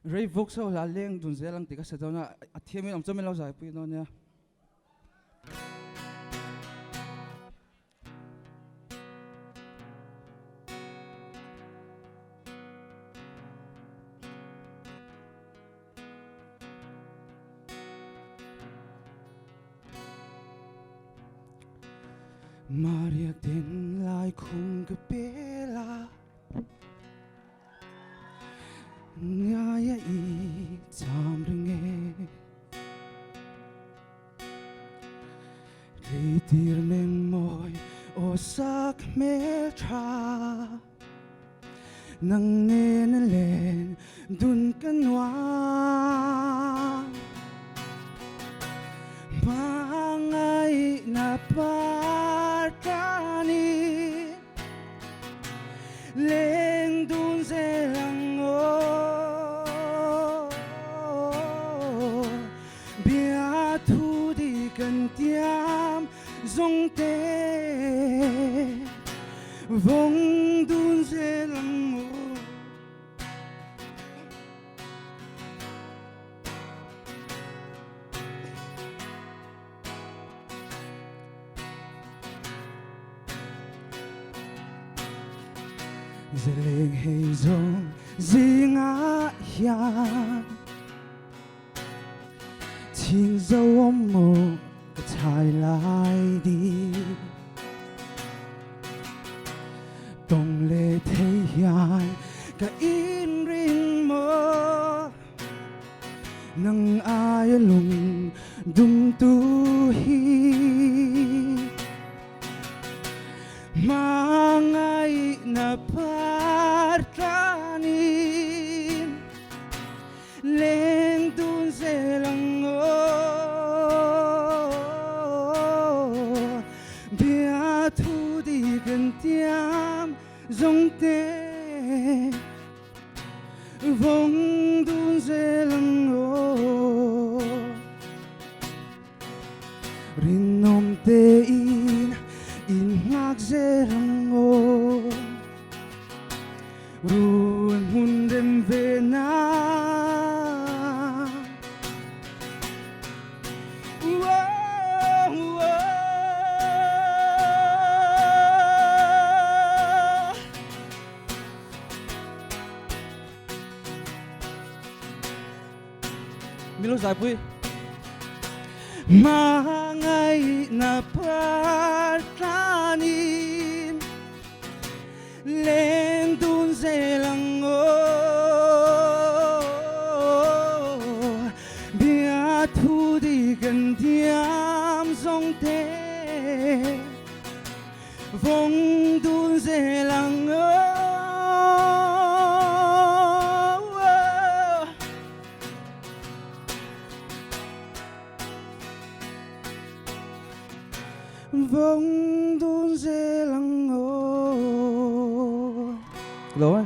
rei vok so la leng dun zelang tika sa dona athiamin am chamin lo zai pui no nya Maria den lai khung ke pela ngaya i cham ringe ritir meng moi o sak mel tra nang nen len dun kanwa mangai na partani leng dun zelang cần tiam dòng tê vong đun dê lăng ngô dê lên hay dòng dê ngã hiang Thiên dấu ôm một cái thái lại đi Tổng lệ thế gian cả in rin mơ Nang ai lùng đúng tu hi Mang ai na partani Leng dun se lang thu đi gần tiam dòng tê vong đun dê lăng ngô rin nom tê in ngạc dê lăng ngô ruan hun đêm về na Milo zai pui mangai na partani leng dun se lang bia thu đi gần tiam dòng tê vong dun se lang vong đun dê lăng ngô. Rồi